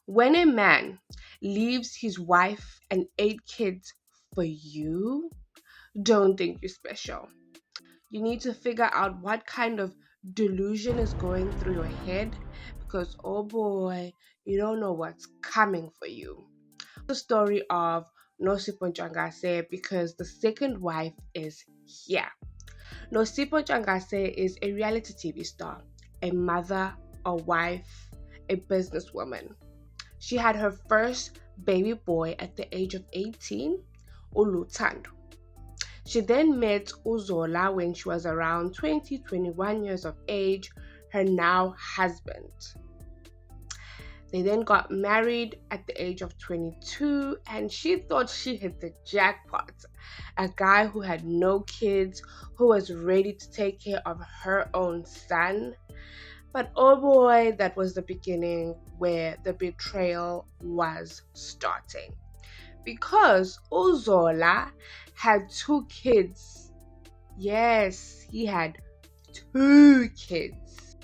When a man leaves his wife and 8 kids for you, don't think you're special. You need to figure out what kind of delusion is going through your head because, oh boy, you don't know what's coming for you. The story of Nozipho Ntshangase because the second wife is here. Nozipho Ntshangase is a reality TV star, a mother, a wife, a businesswoman. She had her first baby boy at the age of 18, uLuthando. She then met Uzola when she was around 20, 21 years of age, her now husband. They then got married at the age of 22, and she thought she hit the jackpot. A guy who had no kids, who was ready to take care of her own son. But oh boy, that was the beginning where the betrayal was starting. Because Uzola had 2 kids. Yes, he had 2 kids.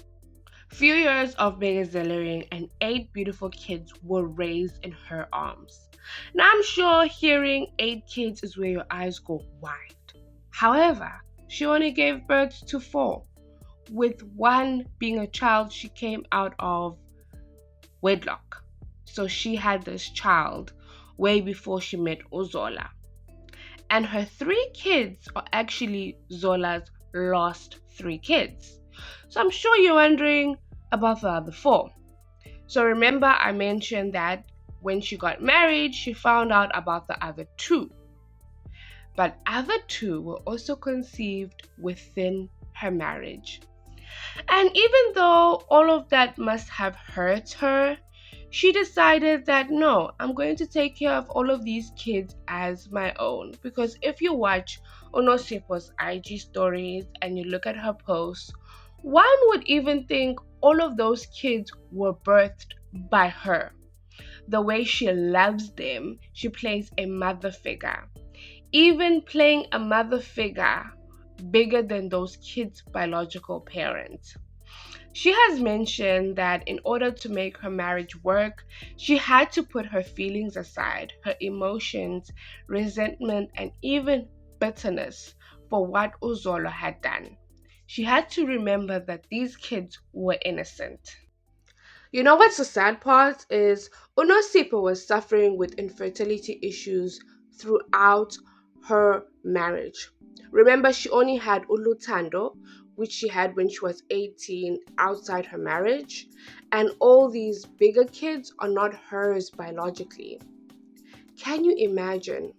Few years of begazzling and 8 beautiful kids were raised in her arms. Now I'm sure hearing 8 kids is where your eyes go wide. However, she only gave birth to 4, with one being a child she came out of wedlock. So she had this child way before she met Uzola. And her 3 kids are actually Zola's last 3 kids. So I'm sure you're wondering about the other 4. So remember, I mentioned that when she got married, she found out about the other 2. But other 2 were also conceived within her marriage. And even though all of that must have hurt her, she decided that no, I'm going to take care of all of these kids as my own. Because if you watch Nozipho's IG stories and you look at her posts, one would even think all of those kids were birthed by her. The way she loves them, she plays a mother figure. Even playing a mother figure bigger than those kids' biological parents. She has mentioned that in order to make her marriage work, she had to put her feelings aside, her emotions, resentment, and even bitterness for what Uzola had done. She had to remember that these kids were innocent. You know what's the sad part is Nozipho was suffering with infertility issues throughout her marriage. Remember, she only had uLuthando, which she had when she was 18 outside her marriage, and all these bigger kids are not hers biologically. Can you imagine?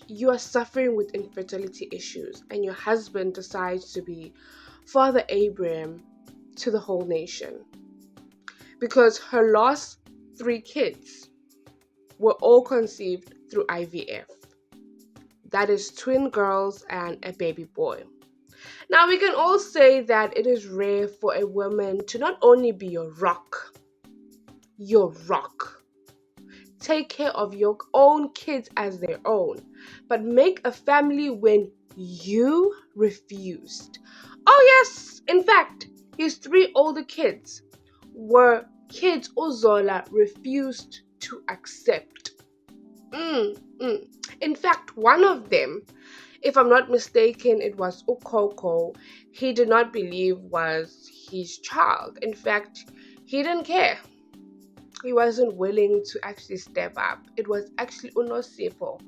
You are suffering with infertility issues, and your husband decides to be Father Abraham to the whole nation because her last 3 kids were all conceived through IVF. That is twin girls and a baby boy. Now, we can all say that it is rare for a woman to not only be your rock, take care of your own kids as their own, but make a family when you refused. Oh, yes, in fact, his 3 older kids were kids Uzola refused to accept. In fact, one of them, if I'm not mistaken, it was Ukoko, he did not believe was his child. In fact, he didn't care. He wasn't willing to actually step up. It was actually Nozipho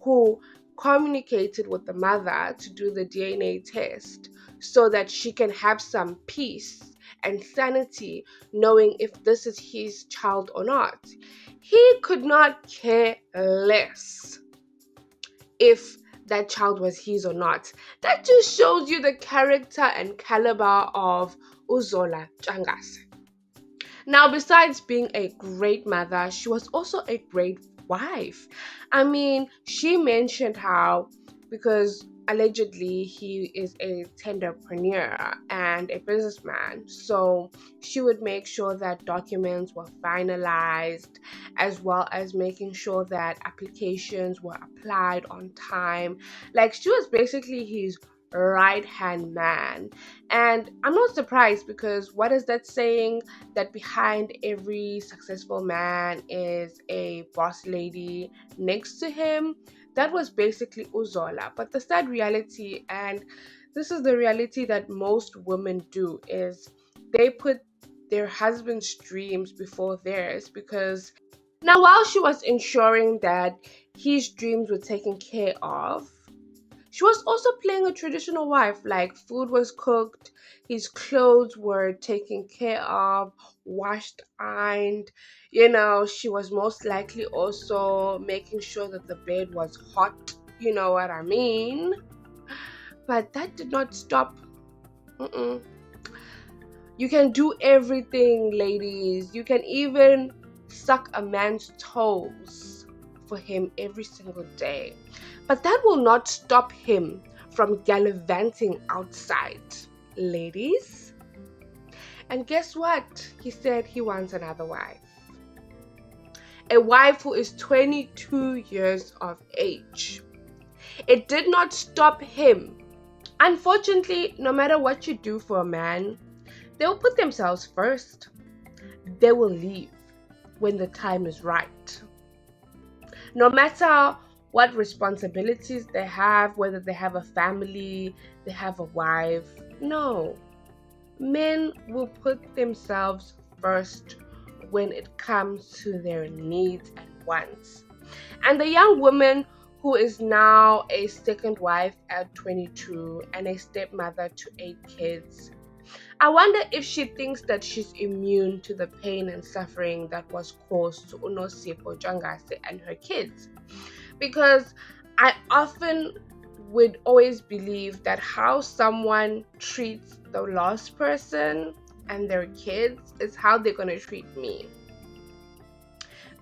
who communicated with the mother to do the DNA test so that she can have some peace and sanity knowing if this is his child or not. He could not care less if that child was his or not. That just shows you the character and caliber of Uzola Ntshangase. Now, besides being a great mother, she was also a great wife. I mean, she mentioned how, because allegedly he is a tenderpreneur and a businessman, so she would make sure that documents were finalized, as well as making sure that applications were applied on time. Like, she was basically his right hand man. And I'm not surprised because what is that saying? That behind every successful man is a boss lady next to him. That was basically Uzola. But the sad reality, and this is the reality that most women do, is they put their husband's dreams before theirs. Because now, while she was ensuring that his dreams were taken care of, she was also playing a traditional wife. Like, food was cooked, his clothes were taken care of, washed, ironed. She was most likely also making sure that the bed was hot. You know what I mean? But that did not stop. Mm-mm. You can do everything, ladies. You can even suck a man's toes for him every single day. But that will not stop him from gallivanting outside, ladies. And guess what? He said he wants another wife. A wife who is 22 years of age. It did not stop him. Unfortunately, no matter what you do for a man, they will put themselves first. They will leave when the time is right. No matter what responsibilities they have, whether they have a family, they have a wife, no. Men will put themselves first when it comes to their needs and wants. And the young woman who is now a second wife at 22 and a stepmother to 8 kids, I wonder if she thinks that she's immune to the pain and suffering that was caused to Nozipho, Ntshangase, and her kids. Because I often would always believe that how someone treats the lost person and their kids is how they're going to treat me.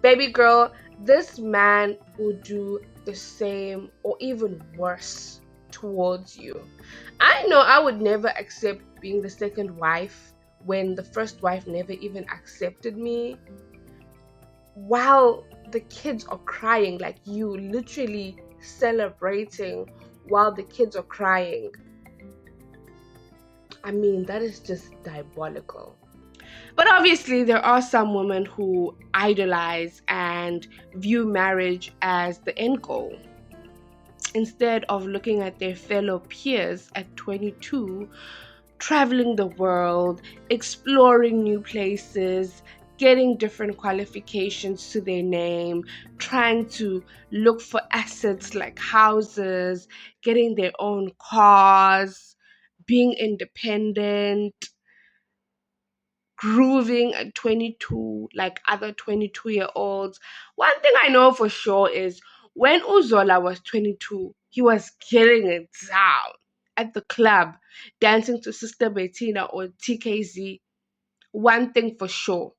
Baby girl, this man will do the same or even worse towards you. I know I would never accept being the second wife when the first wife never even accepted me. While the kids are crying, like you literally celebrating while the kids are crying. I mean, that is just diabolical. But obviously, there are some women who idolize and view marriage as the end goal. Instead of looking at their fellow peers at 22, traveling the world, exploring new places, getting different qualifications to their name, trying to look for assets like houses, getting their own cars, being independent, grooving at 22 like other 22-year-olds. One thing I know for sure is when Uzola was 22, he was killing it down at the club, dancing to Sister Bettina or TKZ. One thing for sure,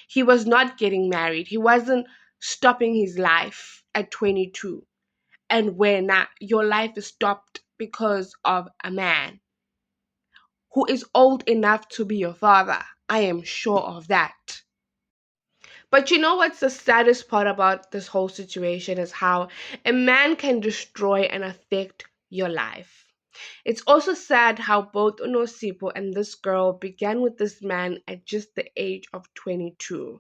he was not getting married. He wasn't stopping his life at 22. And when your life is stopped because of a man who is old enough to be your father, I am sure of that. But you know what's the saddest part about this whole situation is how a man can destroy and affect your life. It's also sad how both Nozipho and this girl began with this man at just the age of 22.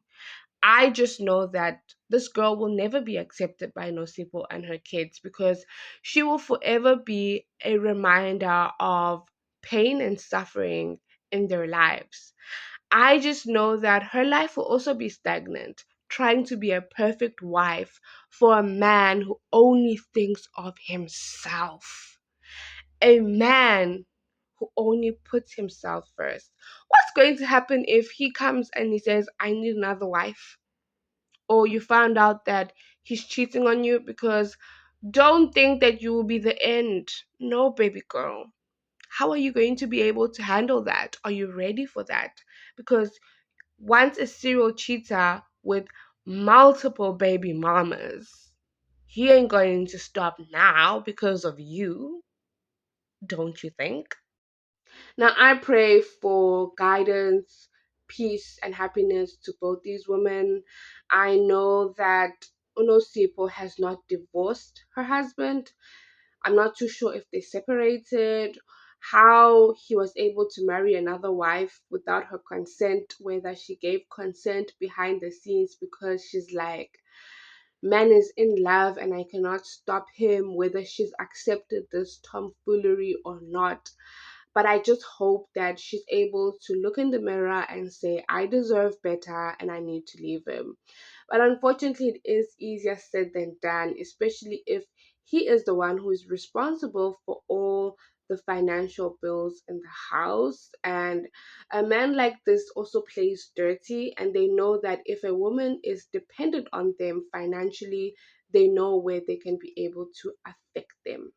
I just know that this girl will never be accepted by Nozipho and her kids because she will forever be a reminder of pain and suffering in their lives. I just know that her life will also be stagnant, trying to be a perfect wife for a man who only thinks of himself. A man who only puts himself first. What's going to happen if he comes and he says, I need another wife? Or you found out that he's cheating on you? Because don't think that you will be the end. No, baby girl. How are you going to be able to handle that? Are you ready for that? Because once a serial cheater with multiple baby mamas, he ain't going to stop now because of you, don't you think? Now, I pray for guidance, peace, and happiness to both these women. I know that Unosipo has not divorced her husband. I'm not too sure if they separated, how he was able to marry another wife without her consent, whether she gave consent behind the scenes because she's like, man is in love and I cannot stop him, whether she's accepted this tomfoolery or not. But I just hope that she's able to look in the mirror and say, I deserve better and I need to leave him. But unfortunately, it is easier said than done, especially if he is the one who is responsible for all the financial bills in the house. And a man like this also plays dirty, and they know that if a woman is dependent on them financially, they know where they can be able to affect them.